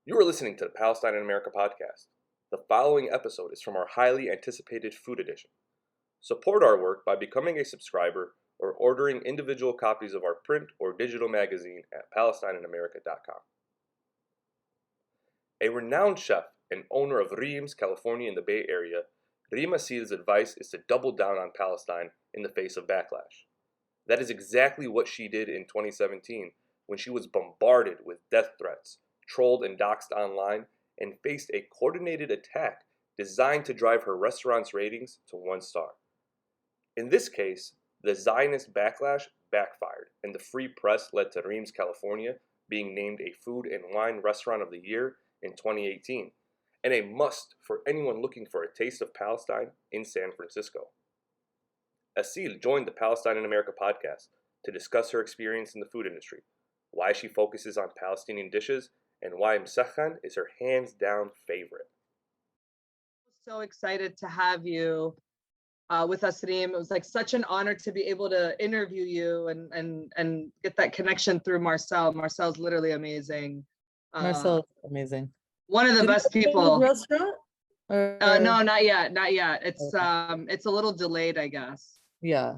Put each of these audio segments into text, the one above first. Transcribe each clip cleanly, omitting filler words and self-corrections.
You are listening to the Palestine in America podcast. The following episode is from our highly anticipated food edition. Support our work by becoming a subscriber or ordering individual copies of our print or digital magazine at PalestineInAmerica.com. A renowned chef and owner of Reem's, California in the Bay Area, Reem Assil's advice is to double down on Palestine in the face of backlash. That is exactly what she did in 2017 when she was bombarded with death threats, trolled and doxxed online, and faced a coordinated attack designed to drive her restaurant's ratings to 1 star. In this case, the Zionist backlash backfired, and the free press led to Reem's, California being named a Food and Wine Restaurant of the Year in 2018, and a must for anyone looking for a taste of Palestine in San Francisco. Assil joined the Palestine in America podcast to discuss her experience in the food industry, why she focuses on Palestinian dishes, and why musakhan is her hands-down favorite. So excited to have you with us, Reem. It was like such an honor to be able to interview you and get that connection through Marcel. Marcel's literally amazing. Marcel's amazing. One of the best people. Restaurant? No, not yet. It's okay. It's a little delayed, I guess. Yeah,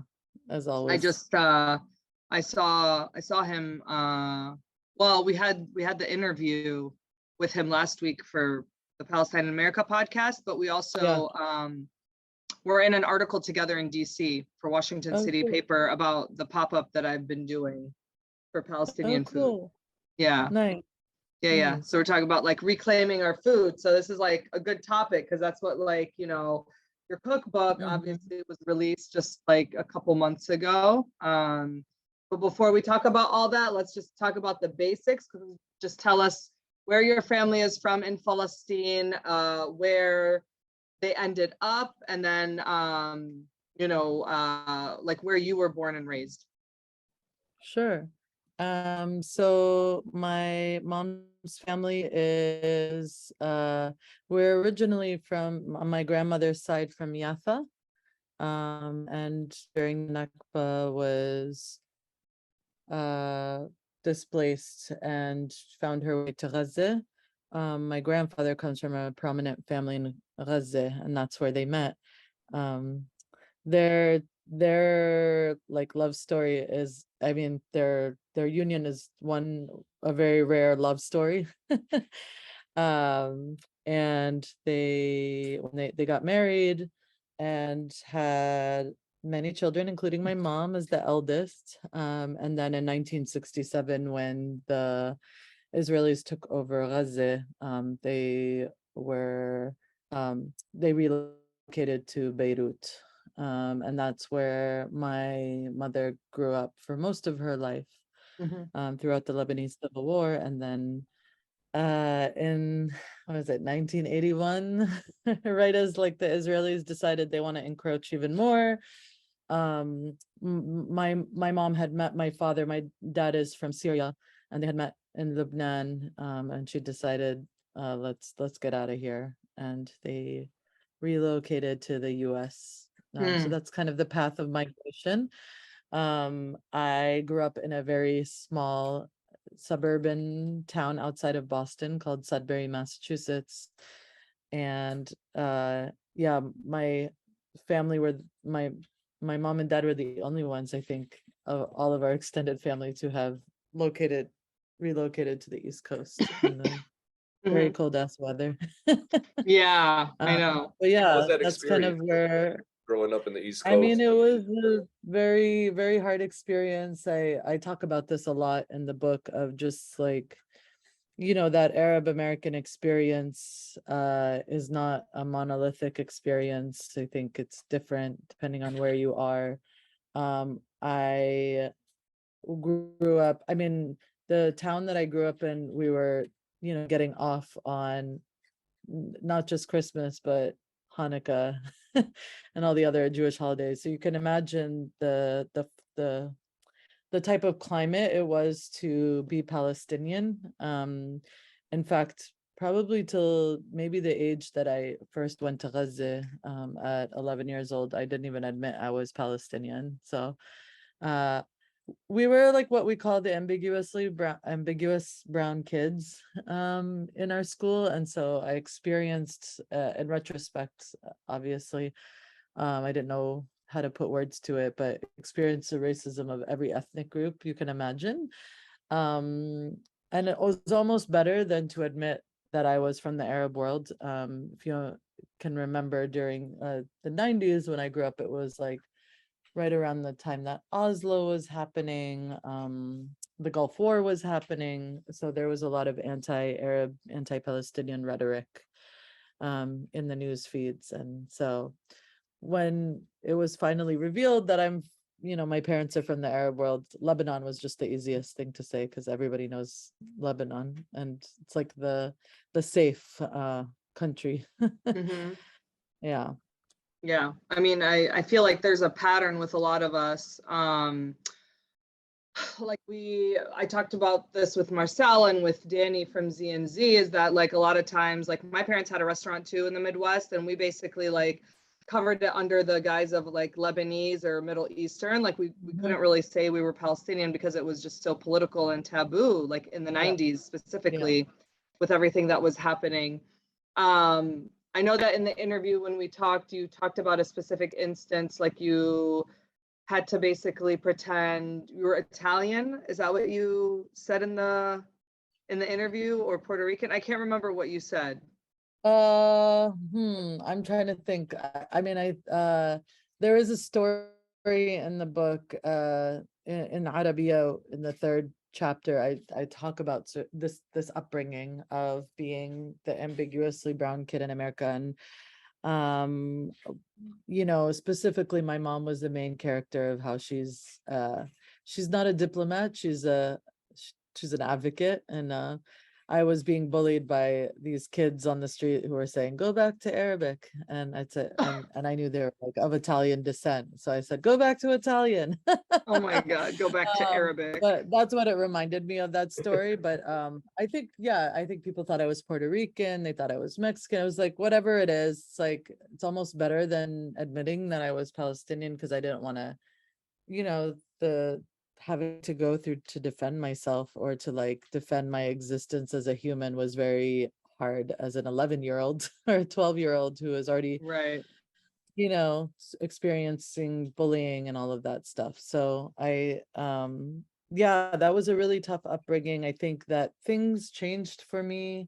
as always. I just I saw him. Well, we had the interview with him last week for the Palestine in America podcast, but we also we're in an article together in DC for Washington City paper about the pop-up that I've been doing for Palestinian food. Yeah. Nice. Yeah. So we're talking about like reclaiming our food. So this is like a good topic because that's what your cookbook obviously was released just like a couple months ago. But before we talk about all that, let's just talk about the basics. Just tell us where your family is from in Palestine, where they ended up, and then like where you were born and raised. Sure. So my mom's family is we're originally from, on my grandmother's side, from Jaffa, and during Nakba was displaced and found her way to Gaza. My grandfather comes from a prominent family in Gaza, and that's where they met. Their like love story is, I mean, their union is a very rare love story. And they got married and had many children, including my mom as the eldest. And then in 1967, when the Israelis took over Gaza, they relocated to Beirut. And that's where my mother grew up for most of her life, throughout the Lebanese Civil War. And then in 1981, right as like the Israelis decided they want to encroach even more, my mom had met my father. My dad is from Syria, and they had met in Lebanon, and she decided, let's get out of here, and they relocated to the US. So that's kind of the path of migration. I grew up in a very small suburban town outside of Boston called Sudbury, Massachusetts. And my family my mom and dad were the only ones, I think, of all of our extended family to have relocated to the East Coast in the very cold ass weather. Yeah, I know. But yeah, that's kind of where growing up in the East Coast. I mean, it was a very, very hard experience. I talk about this a lot in the book, of just like, that Arab American experience is not a monolithic experience. I think it's different depending on where you are. I grew up, I mean, the town that I grew up in, we were, getting off on not just Christmas, but Hanukkah and all the other Jewish holidays. So you can imagine the type of climate it was to be Palestinian. In fact, probably till maybe the age that I first went to Gaza, at 11 years old, I didn't even admit I was Palestinian. So we were like what we call the ambiguous brown kids in our school, and so I experienced, in retrospect, obviously, I didn't know how to put words to it, but experienced the racism of every ethnic group you can imagine. um and it was almost better than to admit that I was from the Arab world. If you can remember, during the 90s when I grew up, it was like right around the time that Oslo was happening, the Gulf War was happening. So there was a lot of anti-Arab, anti-Palestinian rhetoric in the news feeds. And so when it was finally revealed that my parents are from the Arab world, Lebanon was just the easiest thing to say because everybody knows Lebanon, and it's like the safe country. Mhm. Yeah. Yeah. I mean, I feel like there's a pattern with a lot of us. Like I talked about this with Marcel and with Danny from Z&Z, is that like a lot of times, like my parents had a restaurant too in the Midwest, and we basically like covered it under the guise of like Lebanese or Middle Eastern. Like we couldn't really say we were Palestinian because it was just so political and taboo, like in the Yeah. 90s specifically, with everything that was happening. I know that in the interview when we talked, you talked about a specific instance, like you had to basically pretend you were Italian. Is that what you said in the interview, or Puerto Rican? I can't remember what you said. I'm trying to think. I mean, there is a story in the book, in Arabiya, in the third chapter. I talk about this upbringing of being the ambiguously brown kid in America, and specifically my mom was the main character of how she's not a diplomat, she's an advocate. And I was being bullied by these kids on the street who were saying, go back to Arabic. And I said, and I knew they were like of Italian descent. So I said, go back to Italian. Oh my God, go back to Arabic. But that's what it reminded me of, that story. But I think people thought I was Puerto Rican. They thought I was Mexican. I was like, whatever it is, it's like, it's almost better than admitting that I was Palestinian, because I didn't want to, the having to go through to defend myself, or to like defend my existence as a human, was very hard as an 11-year-old or a 12-year-old who was already Right. experiencing bullying and all of that stuff. So that was a really tough upbringing. I think that things changed for me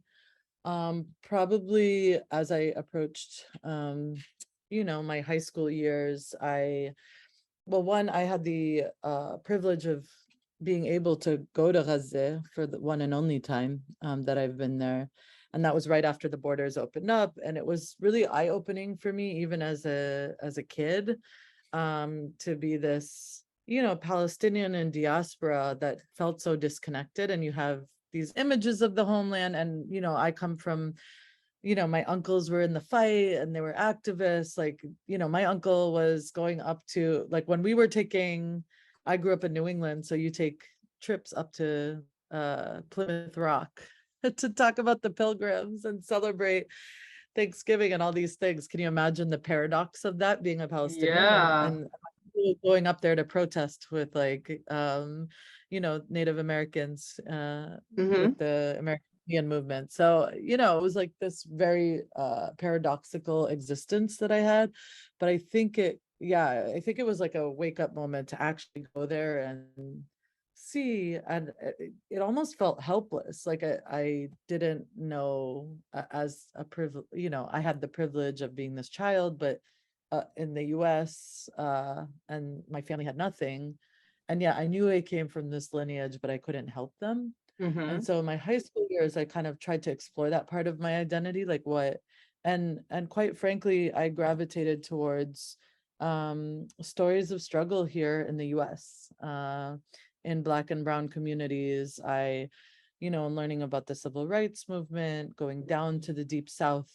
probably as I approached my high school years. I had the privilege of being able to go to Gaza for the one and only time that I've been there. And that was right after the borders opened up. And it was really eye-opening for me, even as a kid, to be this, Palestinian in diaspora that felt so disconnected. And you have these images of the homeland. And, I come from, my uncles were in the fight and they were activists. Like, my uncle was going up to, like, when we were I grew up in New England, so you take trips up to Plymouth Rock to talk about the Pilgrims and celebrate Thanksgiving and all these things. Can you imagine the paradox of that, being a Palestinian and going up there to protest with like Native Americans with the American Indian movement? So it was like this very paradoxical existence that I had. But I think it was like a wake-up moment to actually go there and see. And it almost felt helpless. Like I didn't know, as a privilege, I had the privilege of being this child, but in the US, and my family had nothing. And I knew I came from this lineage, but I couldn't help them. And so in my high school years, I kind of tried to explore that part of my identity, like and quite frankly, I gravitated towards stories of struggle here in the US, in Black and Brown communities. Learning about the civil rights movement, going down to the Deep South.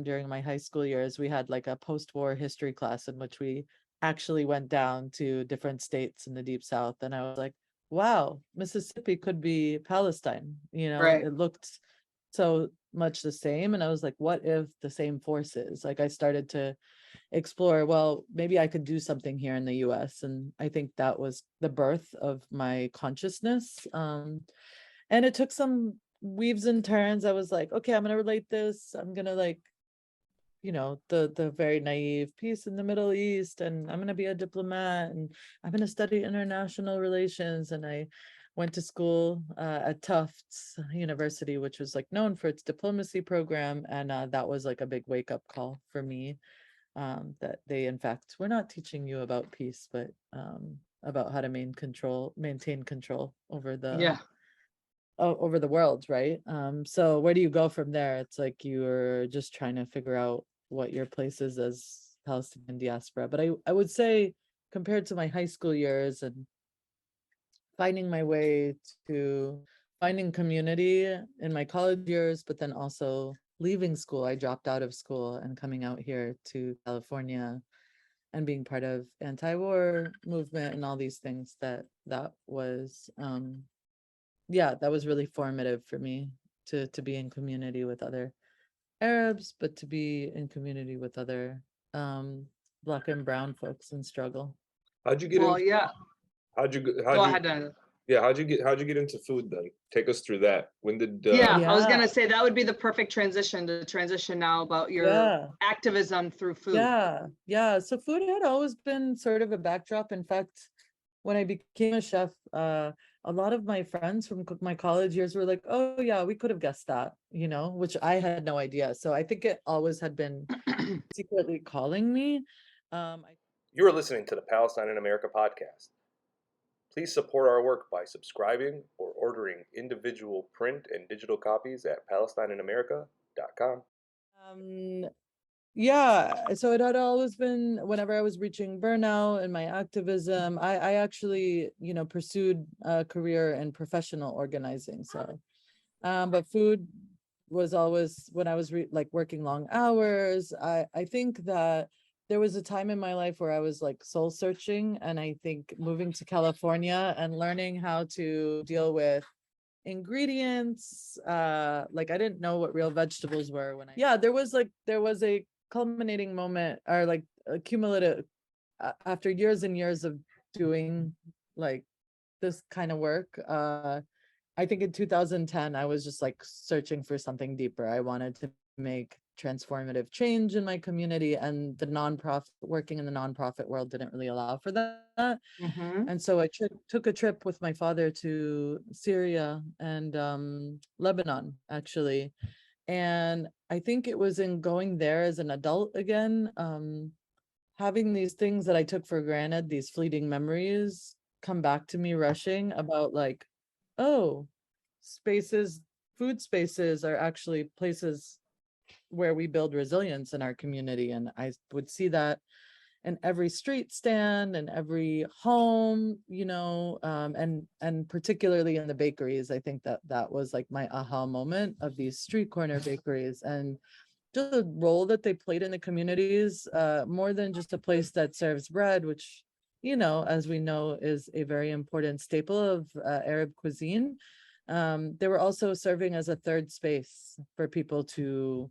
During my high school years, we had like a post-war history class in which we actually went down to different states in the Deep South. And I was like, wow, Mississippi could be Palestine. Right. It looked so much the same. And I was like, what if the same forces? Like I started to explore, well, maybe I could do something here in the US. And I think that was the birth of my consciousness. And it took some weaves and turns. I was like, okay, I'm gonna relate this. I'm gonna like, the very naive peace in the Middle East, and I'm gonna be a diplomat, and I'm gonna study international relations. And I went to school at Tufts University, which was like known for its diplomacy program, and that was like a big wake-up call for me, that they in fact were not teaching you about peace, but about how to maintain control over Yeah. over the world, right? So where do you go from there? It's like you're just trying to figure out what your place is as Palestinian diaspora. But I would say, compared to my high school years and finding my way to finding community in my college years, but then also leaving school, I dropped out of school and coming out here to California and being part of anti-war movement and all these things, that was that was really formative for me to be in community with other Arabs, but to be in community with other Black and brown folks in struggle. How'd you get Well, into, yeah. how'd you, Go ahead, Daniel. yeah, how'd you get into food then? Take us through that. When did, Yeah, I was Yeah. gonna say that would be the perfect transition to transition now about your Yeah. activism through food. Yeah. So food had always been sort of a backdrop. In fact, when I became a chef, a lot of my friends from my college years were like, oh yeah, we could have guessed that, which I had no idea. So I think it always had been secretly calling me. You are listening to the Palestine in America podcast. Please support our work by subscribing or ordering individual print and digital copies at PalestineInAmerica.com. Yeah, so it had always been, whenever I was reaching burnout in my activism, I actually, pursued a career in professional organizing. So, but food was always, when I was like working long hours, I think that there was a time in my life where I was like soul searching, and I think moving to California and learning how to deal with ingredients, like I didn't know what real vegetables were when there was a culminating moment, or like a cumulative, after years and years of doing like this kind of work. I think in 2010 I was just like searching for something deeper. I wanted to make transformative change in my community, and working in the nonprofit world didn't really allow for that. Mhm. And so I took a trip with my father to Syria and Lebanon, actually. And I think it was in going there as an adult again, having these things that I took for granted, these fleeting memories, come back to me rushing about like, oh, food spaces are actually places where we build resilience in our community. And I would see that in every street stand and every home, and particularly in the bakeries. I think that was like my aha moment of these street corner bakeries, and just the role that they played in the communities, more than just a place that serves bread, which, as we know, is a very important staple of Arab cuisine. They were also serving as a third space for people to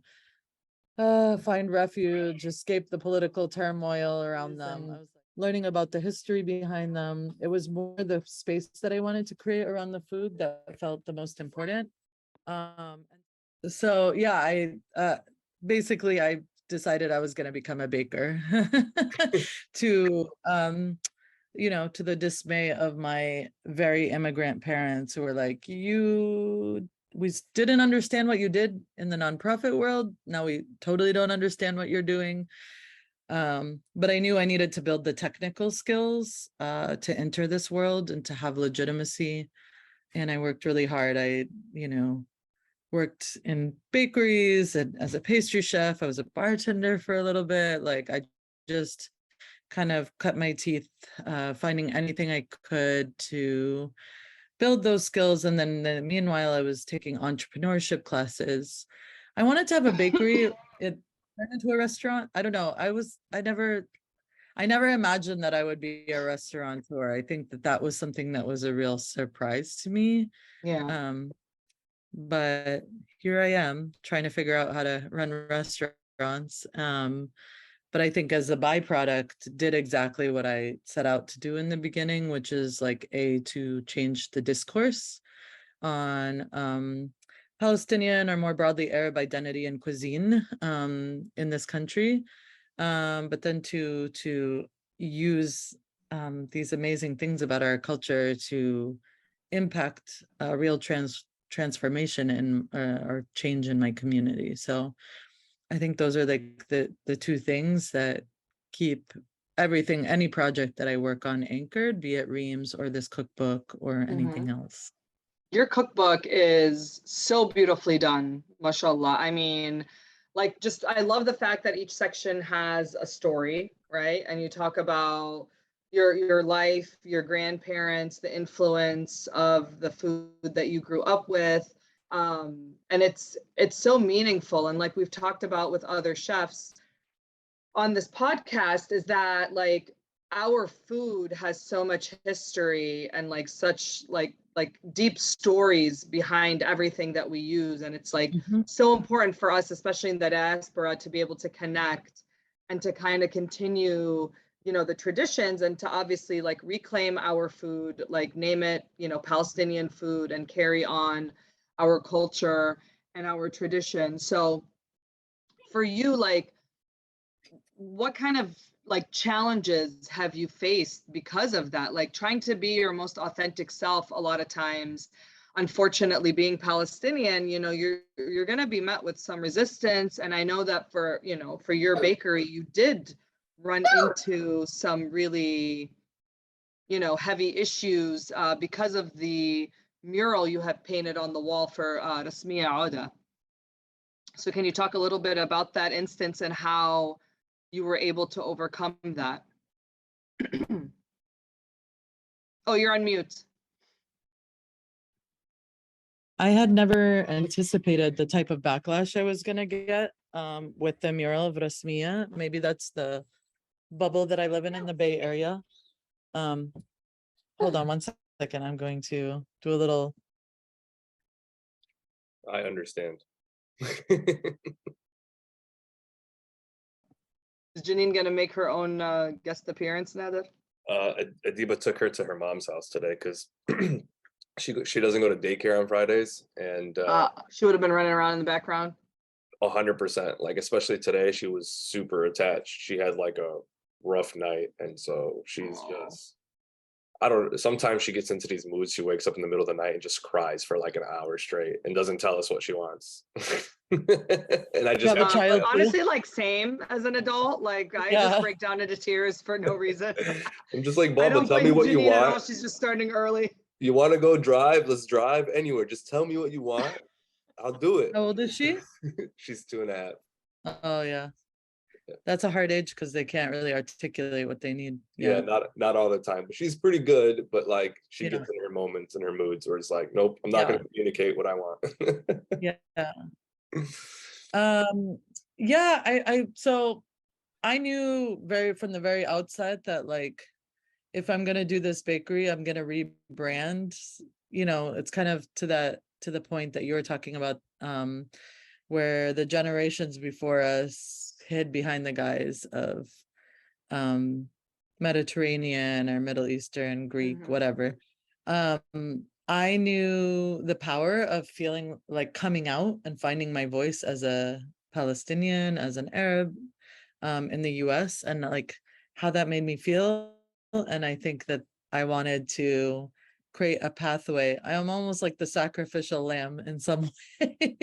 find refuge, escape the political turmoil around them. I was learning about the history behind them. It was more the space that I wanted to create around the food that felt the most important. So yeah, I basically I decided I was going to become a baker to to the dismay of my very immigrant parents, who were like, we didn't understand what you did in the nonprofit world. Now we totally don't understand what you're doing. But I knew I needed to build the technical skills to enter this world and to have legitimacy. And I worked really hard. I, worked in bakeries and as a pastry chef. I was a bartender for a little bit. Like I just kind of cut my teeth finding anything I could to build those skills. And then meanwhile, I was taking entrepreneurship classes. I wanted to have a bakery. It turned into a restaurant. I don't know. I never imagined that I would be a restaurateur. I think that was something that was a real surprise to me. Yeah. But here I am trying to figure out how to run restaurants. but I think as a byproduct did exactly what I set out to do in the beginning, which is like to change the discourse on Palestinian or more broadly Arab identity and cuisine in this country, but then to use these amazing things about our culture to impact real transformation and or change in my community. So I think those are like the two things that keep everything, any project that I work on anchored, be it Reem's or this cookbook or anything else. Your cookbook is so beautifully done, mashallah. I mean, like, just I love the fact that each section has a story, right? And you talk about your life, your grandparents, the influence of the food that you grew up with. And it's so meaningful. And like we've talked about with other chefs on this podcast, is that like our food has so much history and like such like deep stories behind everything that we use. And it's like so important for us, especially in the diaspora, to be able to connect and to kind of continue, you know, the traditions and to obviously like reclaim our food, like name it, you know, Palestinian food, and carry on our culture and our tradition. So for you, like, what kind of like challenges have you faced because of that? Like trying to be your most authentic self a lot of times, unfortunately, being Palestinian, you know, you're going to be met with some resistance. And I know that for, you know, for your bakery, you did run into some really, you know, heavy issues because of the mural you have painted on the wall for Rasmiya Oda. So can you talk a little bit about that instance and how you were able to overcome that? Oh, you're on mute. I had never anticipated the type of backlash I was going to get with the mural of Rasmiya. Maybe that's the bubble that I live in the Bay Area. Hold on one second. I'm going to do a little. I understand. Is Janine gonna make her own guest appearance, Nader? Adiba took her to her mom's house today because she doesn't go to daycare on Fridays, and she would have been running around in the background. 100%. Like especially today, she was super attached. She had like a rough night, and so she's just. I don't. Sometimes she gets into these moods. She wakes up in the middle of the night and just cries for like an hour straight and doesn't tell us what she wants. And I just have a child honestly, like same as an adult. Like I just break down into tears for no reason. I'm just like, Bubba, tell me what you want. She's just starting early. You want to go drive? Let's drive anywhere. Just tell me what you want. I'll do it. How old is she? She's 2.5. Oh yeah. That's a hard age because they can't really articulate what they need. Yeah, not all the time, but she's pretty good. But like she gets in her moments and her moods where it's like, nope, I'm not going to communicate what I want. So I knew from the very outset that like if I'm going to do this bakery, I'm going to rebrand. You know, it's kind of to the point that you were talking about, where the generations before us hid behind the guise of Mediterranean or Middle Eastern, Greek, whatever. I knew the power of feeling like coming out and finding my voice as a Palestinian, as an Arab in the US, and like how that made me feel. And I think that I wanted to create a pathway. I am almost like the sacrificial lamb in some way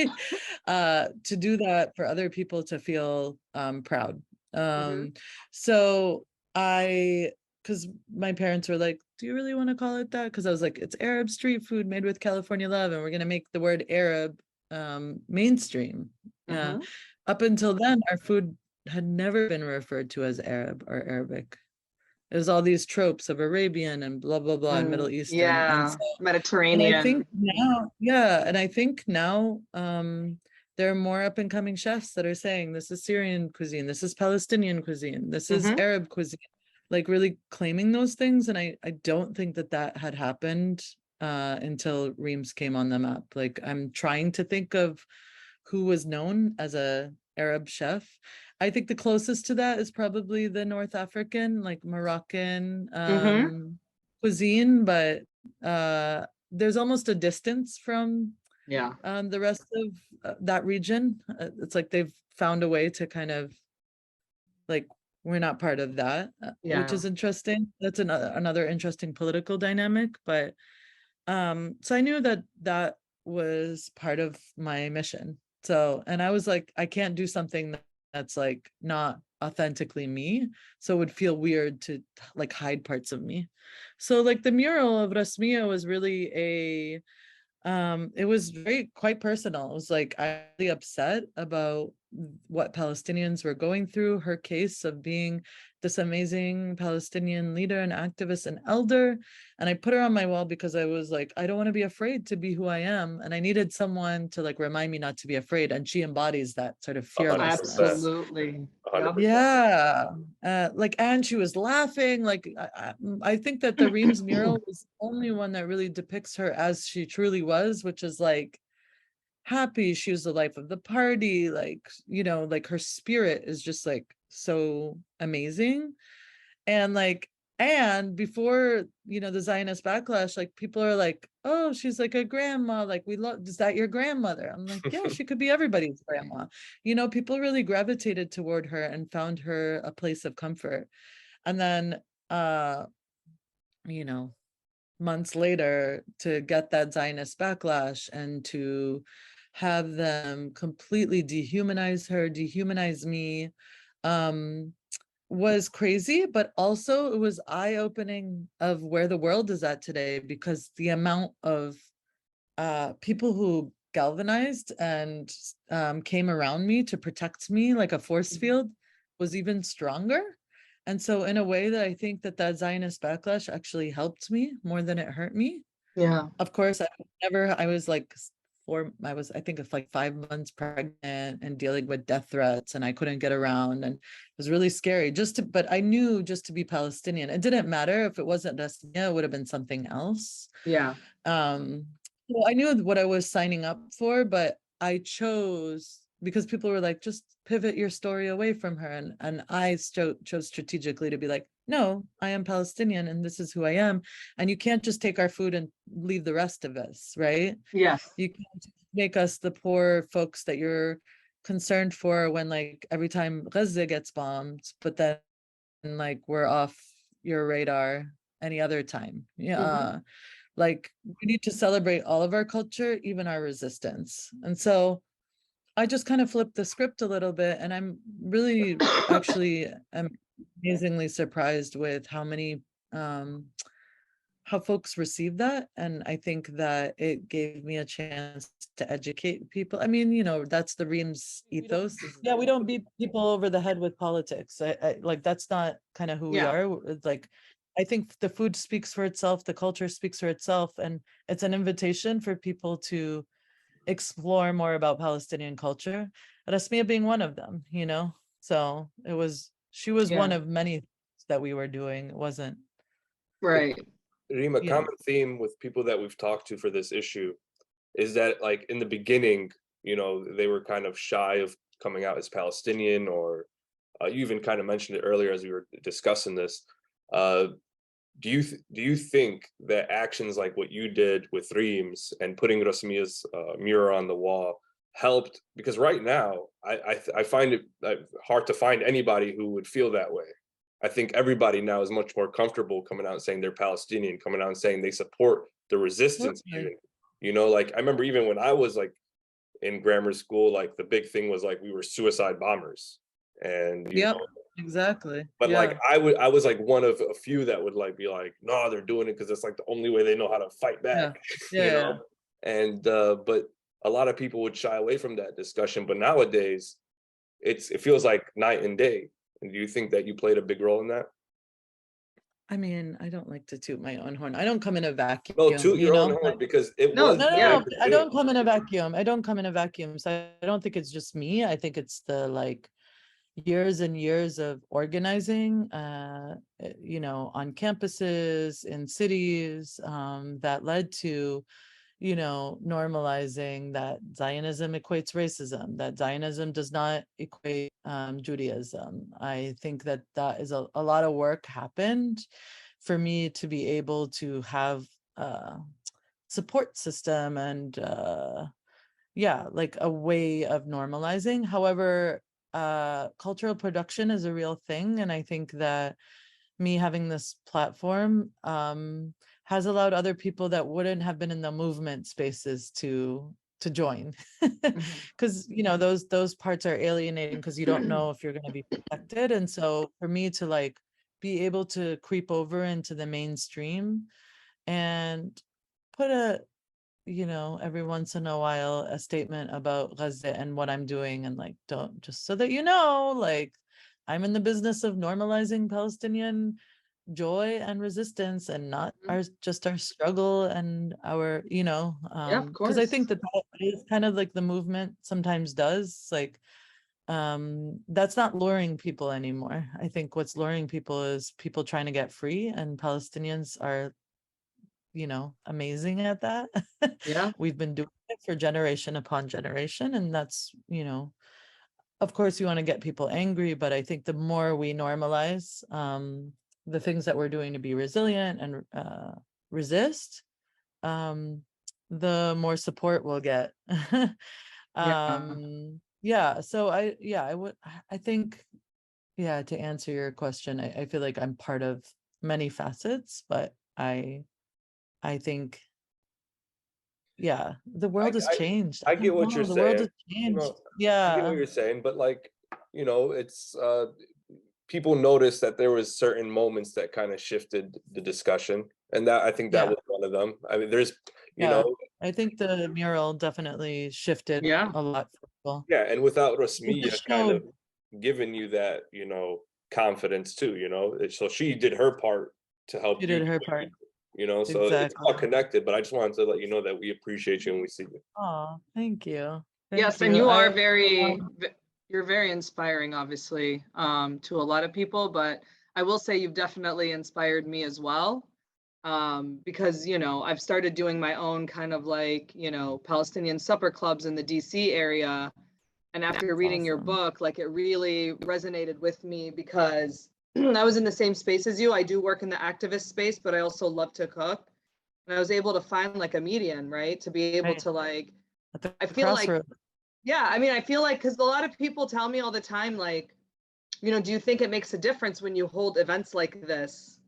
to do that for other people to feel proud. So because my parents were like, do you really want to call it that? Because I was like, it's Arab street food made with California love, and we're going to make the word Arab mainstream. Up until then, our food had never been referred to as Arab or Arabic. There's all these tropes of Arabian and blah, blah, blah, and Middle Eastern. And so, Mediterranean. And I think now, there are more up and coming chefs that are saying this is Syrian cuisine, this is Palestinian cuisine, this is Arab cuisine, like really claiming those things. And I don't think that had happened until Reem's came on the map. Like I'm trying to think of who was known as a Arab chef. I think the closest to that is probably the North African, like Moroccan cuisine, but there's almost a distance from Yeah. the rest of that region. It's like they've found a way to kind of like, we're not part of that, which Yeah. is interesting. That's another interesting political dynamic. But so I knew that that was part of my mission. So, and I was like, I can't do something that's like not authentically me. So it would feel weird to like hide parts of me. So like the mural of Rasmia was really it was quite personal. It was like, I'm really upset about what Palestinians were going through, her case of being this amazing Palestinian leader and activist and elder. And I put her on my wall because I was like, I don't want to be afraid to be who I am. And I needed someone to like remind me not to be afraid. And she embodies that sort of 100%. fearlessness. Absolutely. Yep. 100%. Yeah, like, and she was laughing. Like, I think that the Reem's mural was the only one that really depicts her as she truly was, which is like happy. She was the life of the party. Like, you know, like her spirit is just like so amazing. And like, and before, you know, the Zionist backlash, like people are like, oh, she's like a grandma. Like, we love, is that your grandmother? I'm like, yeah, she could be everybody's grandma. You know, people really gravitated toward her and found her a place of comfort. And then, you know, months later to get that Zionist backlash and to have them completely dehumanize her, dehumanize me, was crazy, but also it was eye-opening of where the world is at today, because the amount of people who galvanized and came around me to protect me like a force field was even stronger. And so in a way that I think that that Zionist backlash actually helped me more than it hurt me. Yeah. Of course, I was like I think it's like 5 months pregnant and dealing with death threats, and I couldn't get around, and it was really scary but I knew just to be Palestinian, it didn't matter if it wasn't Rasmia, it would have been something else. Yeah. So I knew what I was signing up for, but I chose, because people were like, just pivot your story away from her. And I chose strategically to be like, no, I am Palestinian and this is who I am. And you can't just take our food and leave the rest of us, right? Yes. You can't make us the poor folks that you're concerned for when like every time Gaza gets bombed, but then like we're off your radar any other time. Yeah. Like, we need to celebrate all of our culture, even our resistance. And so I just kind of flipped the script a little bit, and I'm really actually am amazingly surprised with how many how folks receive that. And I think that it gave me a chance to educate people. I mean, you know, that's the Reem's ethos. Yeah, we don't beat people over the head with politics. I like, that's not kind of who we are. It's like, I think the food speaks for itself, the culture speaks for itself, and it's an invitation for people to explore more about Palestinian culture. Rasmia being one of them, you know. So she was one of many that we were doing. It wasn't Right. Reem, a common theme with people that we've talked to for this issue is that, like, in the beginning, you know, they were kind of shy of coming out as Palestinian, or you even kind of mentioned it earlier as we were discussing this. Do you think that actions like what you did with Reem's and putting Rasmia's mural on the wall helped? Because right now, I find it hard to find anybody who would feel that way. I think everybody now is much more comfortable coming out and saying they're Palestinian, coming out and saying they support the resistance. Even, you know, like I remember even when I was like in grammar school, like the big thing was like we were suicide bombers, and you know, exactly. but like I was like one of a few that would like be like, no, they're doing it because it's like the only way they know how to fight back. You know, and but a lot of people would shy away from that discussion. But nowadays, it feels like night and day. And do you think that you played a big role in that? I mean, I don't like to toot my own horn. I don't come in a vacuum. No, toot your own horn, because it was. No, I don't come in a vacuum. I don't come in a vacuum. So I don't think it's just me. I think it's the like years and years of organizing, you know, on campuses, in cities, that led to, normalizing that Zionism equates racism, that Zionism does not equate Judaism. I think that is a lot of work happened for me to be able to have a support system and like a way of normalizing. However, cultural production is a real thing, and I think that me having this platform has allowed other people that wouldn't have been in the movement spaces to join, because those parts are alienating, because you don't know if you're going to be protected. And so for me to like be able to creep over into the mainstream and put every once in a while a statement about Gaza and what I'm doing, and like, don't, just so that like, I'm in the business of normalizing Palestinian joy and resistance, and not just our struggle and our, Yeah, of because I course. think that is kind of like the movement sometimes does, like, that's not luring people anymore. I think what's luring people is people trying to get free, and Palestinians are amazing at that. Yeah. We've been doing it for generation upon generation, and that's, of course you want to get people angry, but I think the more we normalize the things that we're doing to be resilient and resist, the more support we'll get. Yeah. So I think, to answer your question, I feel like I'm part of many facets, but I think, the world has changed. I I get don't what you're know, the world saying. has changed. I get what Yeah. you're saying, but like, it's people noticed that there was certain moments that kind of shifted the discussion, and that I think that Yeah. was one of them. I mean, there's, you Yeah. know, I think the mural definitely shifted Yeah. a lot for people. yeah, and without Because Rasmiya it kind of showed, giving you that, confidence too, so she did her part to help she you did do her what you part. do, so it's Exactly. all connected. But I just wanted to let you know that we appreciate you and we see you. Oh, thank you. Thank Yes, and you. you are Um, you're very inspiring, obviously, to a lot of people, but I will say you've definitely inspired me as well. Because, I've started doing my own kind of like, Palestinian supper clubs in the DC area. And after that's reading your awesome. book, like it really resonated with me because I was in the same space as you. I do work in the activist space, but I also love to cook. And I was able to find like a median, right? To be able Right. to like, At the I feel like, crossroads. yeah, I mean, I feel like, because a lot of people tell me all the time, like, do you think it makes a difference when you hold events like this,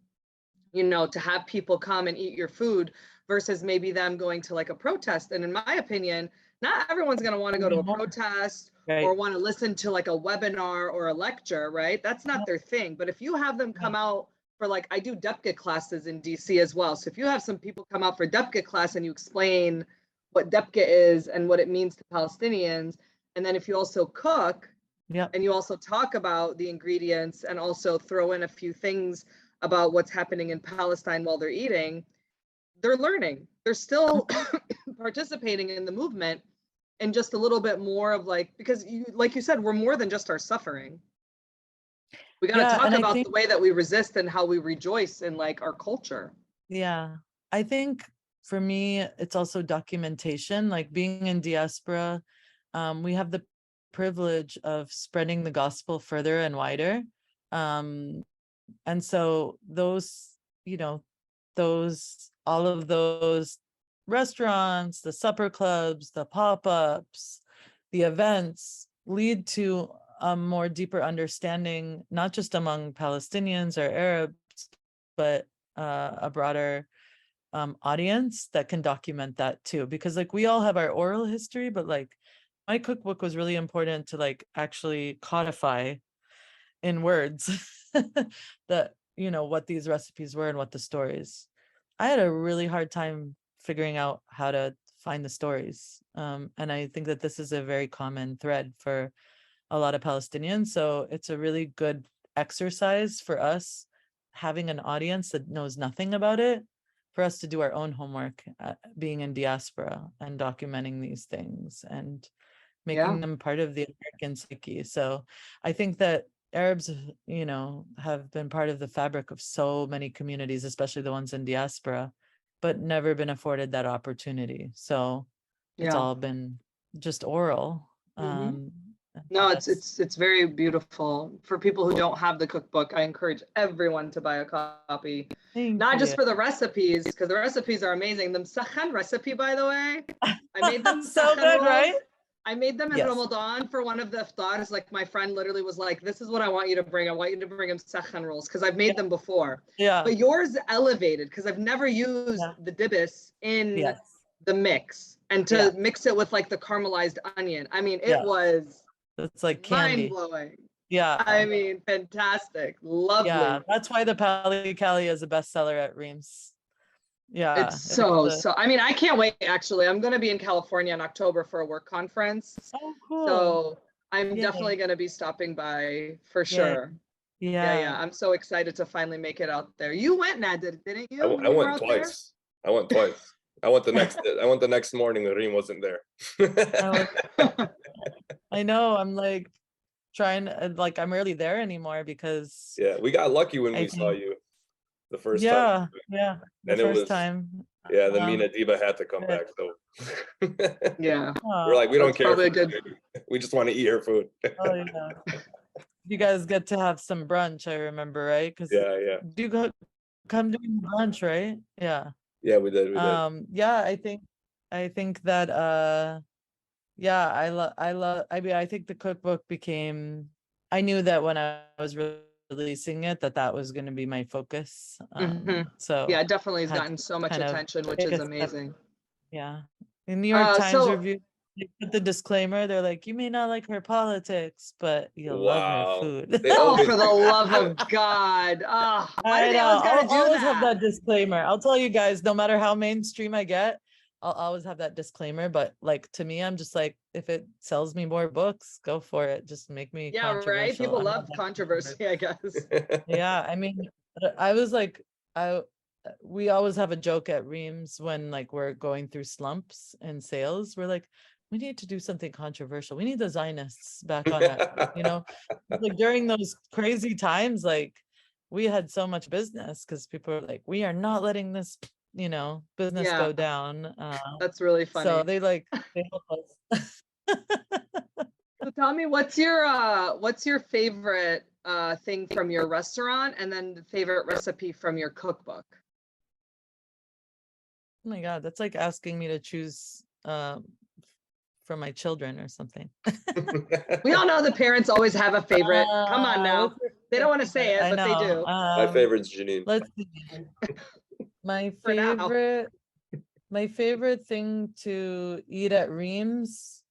to have people come and eat your food versus maybe them going to like a protest? And in my opinion, not everyone's going to want to go to a protest or Right. want to listen to like a webinar or a lecture, right? That's not their thing. But if you have them come out for, like, I do DEPCA classes in DC as well. So if you have some people come out for DEPCA class and you explain what DEPCA is and what it means to Palestinians, and then if you also cook, Yep. and you also talk about the ingredients and also throw in a few things about what's happening in Palestine while they're eating, they're learning. They're still participating in the movement, and just a little bit more of like, because like you said, we're more than just our suffering. We got to talk And I about think, the way that we resist and how we rejoice in like our culture. I think for me, it's also documentation, like being in diaspora. We have the privilege of spreading the gospel further and wider. And so those, all of those restaurants, the supper clubs, the pop-ups, the events lead to a more deeper understanding, not just among Palestinians or Arabs, but a broader audience that can document that too. Because like we all have our oral history, but like my cookbook was really important to like actually codify in words that, what these recipes were and what the stories. I had a really hard time figuring out how to find the stories. And I think that this is a very common thread for a lot of Palestinians. So it's a really good exercise for us, having an audience that knows nothing about it, for us to do our own homework, being in diaspora and documenting these things and making them part of the American psyche. So I think that Arabs, have been part of the fabric of so many communities, especially the ones in diaspora. but never been afforded that opportunity. So it's Yeah. all been just oral. Mhm. And No, that's- it's very beautiful. For people who don't have the cookbook, I encourage everyone to buy a copy. Thank Not just you. for the recipes, because the recipes are amazing. The musakhan recipe, by the way, I made them So good, right? I made them in Yes. Ramadan for one of the iftars. Like my friend literally was like, "This is what I want you to bring. I want you to bring him musakhan rolls because I've made them before." Yeah. But yours elevated because I've never used Yeah. the dibis in Yes. the mix and to Yeah. mix it with like the caramelized onion. I mean, it Yeah. was It's like candy. mind blowing. Yeah. I mean, fantastic, lovely. Yeah. That's why the Pali Cali is a bestseller at Reem's. Yeah. It's so. I mean, I can't wait. Actually, I'm going to be in California in October for a work conference. Oh, cool. So I'm Yay. definitely going to be stopping by for Yay. sure. Yeah. Yeah. I'm so excited to finally make it out there. You went, Nadir, didn't you? I You were went out twice. I went twice. I went the next morning. Reem wasn't there. I know. I'm like trying, like, I'm rarely there anymore because. Yeah, we got lucky when we saw you the first time. Yeah. The And it first was time. Yeah, the Mina Diva had to come back. So Yeah. we're like, we don't That's care. probably For good. food. We just want to eat her food. Oh yeah. You guys get to have some brunch, I remember, right? Because Yeah. do you come to brunch, right? Yeah. Yeah, we did. Yeah, I think that yeah, I mean, I think the cookbook became, I knew that when I was releasing it that was going to be my focus. So yeah, it definitely has had gotten so much kind of attention, which take is a step- amazing. Yeah. In New York Times So review, they put the disclaimer, they're like, you may not like her politics, but you'll love her food. They oh, always for the love of God. Why do they always gotta do always that? have that disclaimer. I'll tell you guys, no matter how mainstream I get, I'll always have that disclaimer. But like, to me, I'm just like, if it sells me more books, go for it. Just make me Yeah, right. controversial. People I'm not love that controversy, I guess. Yeah, I mean, I was like, we always have a joke at Reams when like we're going through slumps in sales. We're like, we need to do something controversial. We need the Zionists back on it. You know, like during those crazy times, like we had so much business because people were like, we are not letting this, you know, business Yeah. go down. That's really funny. So they help us. So tell me, what's your favorite thing from your restaurant, and then the favorite recipe from your cookbook? Oh my God, that's like asking me to choose for my children or something. We all know the parents always have a favorite. Come on now. They don't want to say it, but they do. My favorite's Janine. Let's see. My favorite thing to eat at Reem's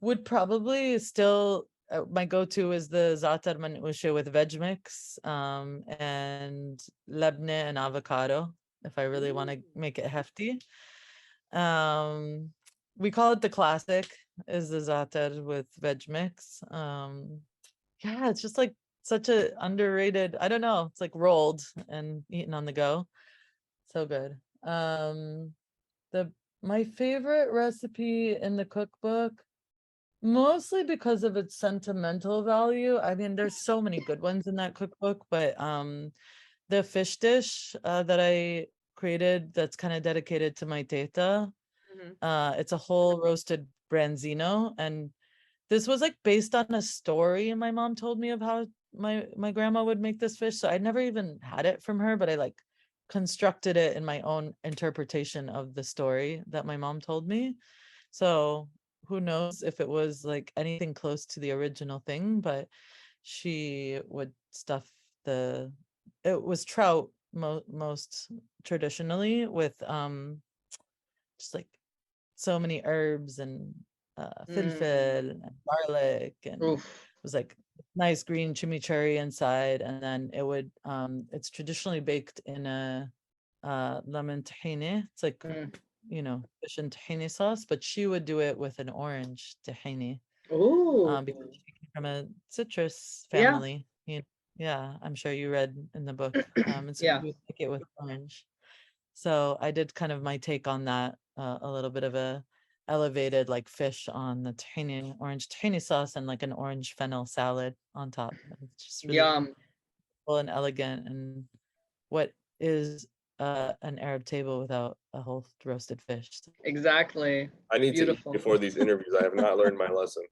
would probably still, my go-to is the za'atar man'usha with veg mix and labne and avocado, if I really want to make it hefty. We call it the classic, is the za'atar with veg mix. Yeah, it's just like such a underrated, I don't know, it's like rolled and eaten on the go. So good. My favorite recipe in the cookbook, mostly because of its sentimental value. I mean, there's so many good ones in that cookbook, but the fish dish that I created that's kind of dedicated to my teta. It's a whole roasted branzino, and this was like based on a story my mom told me of how my grandma would make this fish. So I never even had it from her, but I like constructed it in my own interpretation of the story that my mom told me. So who knows if it was like anything close to the original thing, but she would stuff it was trout most traditionally with just like so many herbs and filfil and garlic, and it was like nice green chimichurri inside, and then it would it's traditionally baked in a lemon tahini. It's like you know, fish and tahini sauce, but she would do it with an orange tahini. Because she came from a citrus family. Yeah, I'm sure you read in the book. And so we would make it with orange. So I did kind of my take on that, a little bit of a elevated like fish on the tahini, orange tahini sauce, and like an orange fennel salad on top. It's just really cool and elegant. And what is an Arab table without a whole roasted fish. Exactly. I need to eat Beautiful. before these interviews. I have not learned my lesson.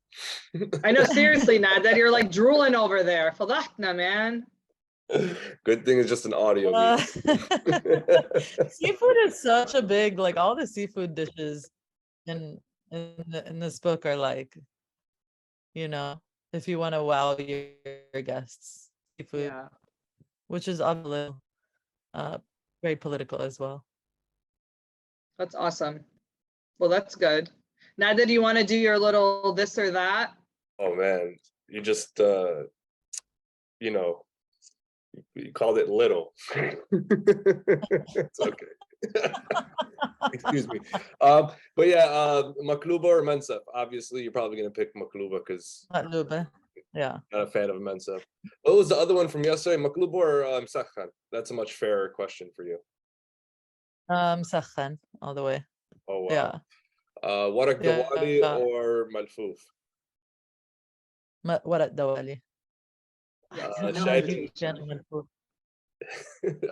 I know, seriously, Nad, that you're like drooling over there. Fadahna, man. Good thing it's just an audio medium. Seafood is such a big, like all the seafood dishes in this book are like, you know, if you want to wow your guests, seafood, Yeah. which is a little very political as well. That's awesome. Well, that's good. Nada, do you want to do your little this or that? Oh man, you just you know, you called it little. It's okay. Excuse me. But yeah, makluba or mensef. Obviously, you're probably gonna pick makluba because Yeah. not a fan of mensef. What was the other one from yesterday? Makluba or musakhan? That's a much fairer question for you. Musakhan all the way. Oh wow. Yeah. Warak dawali Yeah. or malfoof? Warak dawali.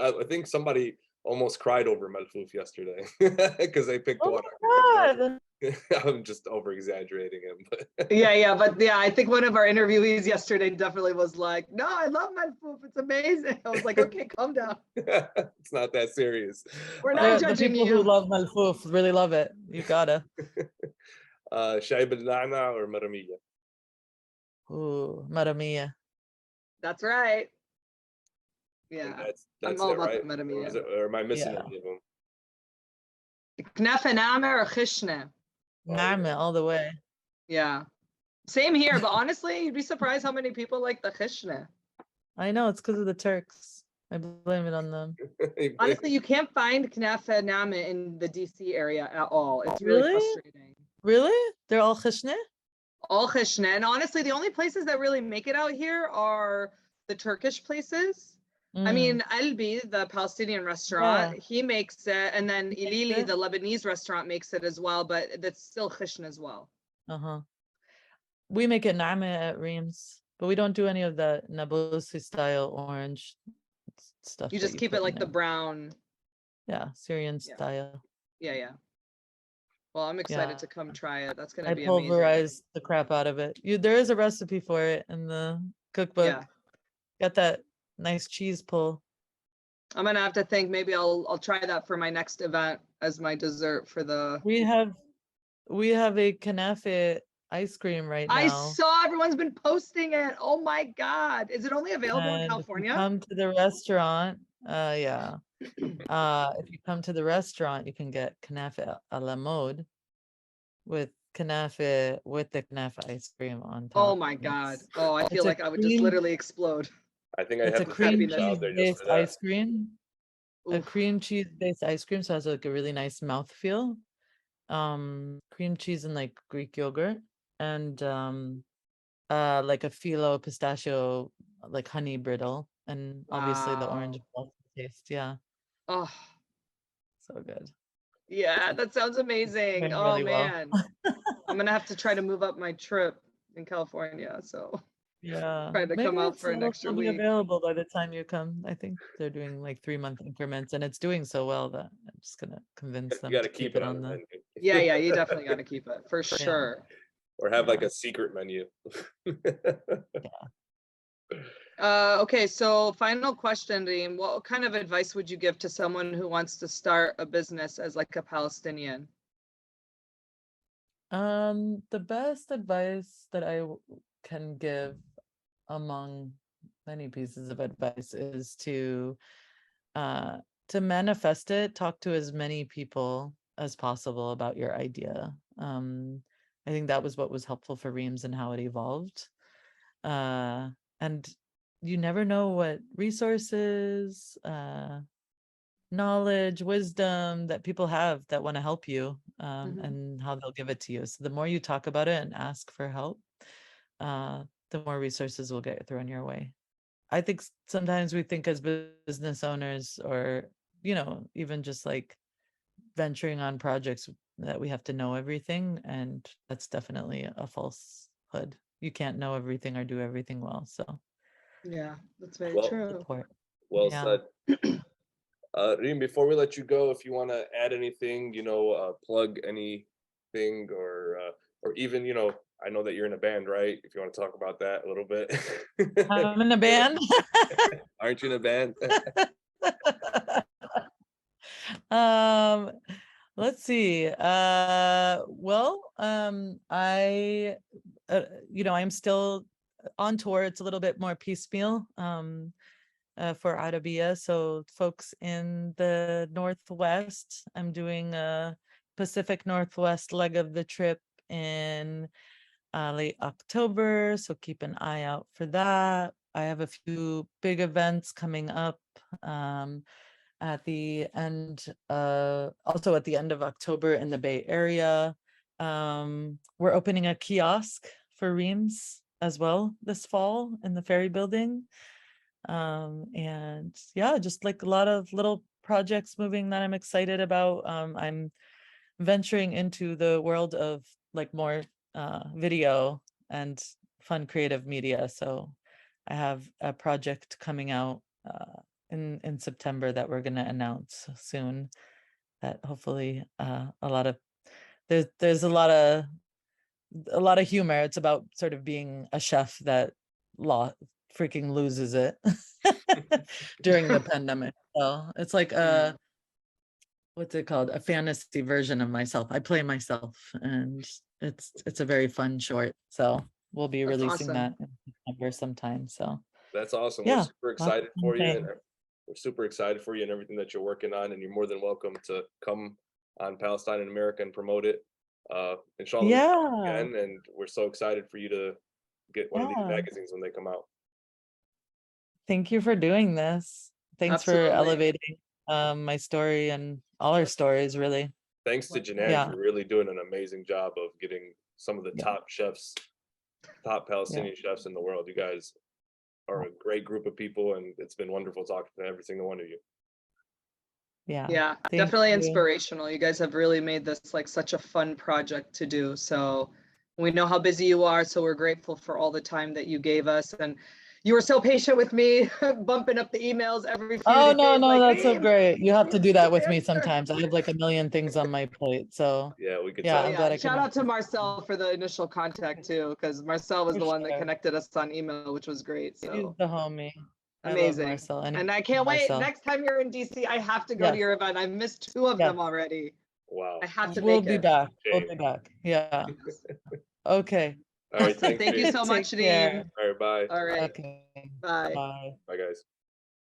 I think somebody almost cried over malfoof yesterday because they picked Oh warak. my God. I'm just over exaggerating him, but Yeah, but yeah, I think one of our interviewees yesterday definitely was like, "No, I love malfouf. It's amazing." I was like, "Okay, calm down. It's not that serious. We're not The judging people you." who love malfouf really love it. You gotta. شاي بالنعناع or مرمية? Ooh, maramia. That's right. And Yeah, that's I'm all it, about right? the medamia. Or am I missing Yeah. any of them? Knafe name or khishne? Narma all the way. Yeah, same here. But honestly, you'd be surprised how many people like the khishne. I know it's because of the Turks. I blame it on them. Honestly, you can't find knafe name in the DC area at all. It's really frustrating. Really? They're all khishne? All khishne. And honestly, the only places that really make it out here are the Turkish places. I mean, Albi, the Palestinian restaurant, he makes it, and then Ilili, the Lebanese restaurant, makes it as well, but that's still khishne as well. We make it nama at Reem's, but we don't do any of that Nablusi style orange stuff. You just keep it like the brown. Yeah, Syrian style. Yeah. Well, I'm excited to come try it. That's gonna be amazing. I pulverize the crap out of it. There is a recipe for it in the cookbook. Yeah. Got that nice cheese pull. I'm gonna have to think. Maybe I'll try that for my next event as my dessert for the. We have a kanafe ice cream right now. I saw everyone's been posting it. Oh my God. Is it only available in California? If you come to the restaurant, yeah. If you come to the restaurant, you can get kanafe a la mode with kanafe with the kanafe ice cream on top. Oh my God. Oh, I feel like I would just literally explode. I think I have a cream cheese based ice cream. A cream cheese based ice cream, so it has like a really nice mouthfeel. Cream cheese and like Greek yogurt and like a phyllo pistachio like honey brittle and obviously the orange taste. Yeah. Oh, so good. Yeah, that sounds amazing. Oh really man. I'm gonna have to try to move up my trip in California. So yeah, try to come out for an extra week. Available by the time you come. I think they're doing like 3-month increments, and it's doing so well that I'm just gonna convince them to keep it on the. Yeah, you definitely got to keep it for sure. Or have like a secret menu. Okay, so final question, Reem. What kind of advice would you give to someone who wants to start a business as like a Palestinian? The best advice that I can give among many pieces of advice is to manifest it, talk to as many people as possible about your idea. I think that was what was helpful for Reem's and how it evolved. And you never know what resources, knowledge, wisdom that people have that want to help you, and how they'll give it to you. So the more you talk about it and ask for help, the more resources will get thrown your way. I think sometimes we think as business owners or, even just like venturing on projects that we have to know everything. And that's definitely a falsehood. You can't know everything or do everything well. So yeah, that's very true. Well said. Reem, before we let you go, if you want to add anything, plug anything, or even, I know that you're in a band, right? If you want to talk about that a little bit. I'm in a band. Aren't you in a band? um let's see. I'm still on tour. It's a little bit more piecemeal for Arabia. So folks in the Northwest, I'm doing a Pacific Northwest leg of the trip in late October. So keep an eye out for that. I have a few big events coming up at the end, also at the end of October in the Bay Area. We're opening a kiosk for Reams as well this fall in the Ferry Building. And yeah, just like a lot of little projects moving that I'm excited about. I'm venturing into the world of like more video and fun creative media. So I have a project coming out in September that we're going to announce soon, that hopefully there's a lot of humor. It's about sort of being a chef that freaking loses it during the pandemic. So it's like what's it called? A fantasy version of myself. I play myself, and it's a very fun short. So we'll be That's releasing awesome. that in September sometime. So That's awesome. yeah, We're super excited for you, and things. we're super excited for you and everything that you're working on. And you're more than welcome to come on Palestine in America and promote it. Inshallah, we can talk Yeah, again, and we're so excited for you to get one of these yeah. magazines when they come out. Thank you for doing this. Thanks for Absolutely. elevating my story and all our stories, really. Thanks to Janan Yeah. for really doing an amazing job of getting some of the Yeah. top Palestinian chefs in the world. You guys are a great group of people, and it's been wonderful talking to every single one of you. Yeah, Thank definitely you. inspirational. You guys have really made this like such a fun project to do. So we know how busy you are, so we're grateful for all the time that you gave us, and you were so patient with me, bumping up the emails every few Oh, days. no, like, that's so "Reem, great. You have to do that with me answer." sometimes. I have like a million things on my plate. So Yeah, we could yeah, tell. I'm Yeah, glad I shout out to connected. Marcel for the initial contact too, because Marcel was For the one that sure. connected us on email, which was great. He's So the homie. I love amazing. Marcel. And I can't wait. Marcel. Next time you're in DC, I have to go to Yes. your event. I've missed 2 of Yes. them already. Wow. I have to We'll make be it. back. We'll Shame. be back. Yeah. Okay. All right, Awesome. thanks, Thank you Reem. so Take much, care. Reem. All right, bye. All right. Okay. Bye. Bye. Bye, guys.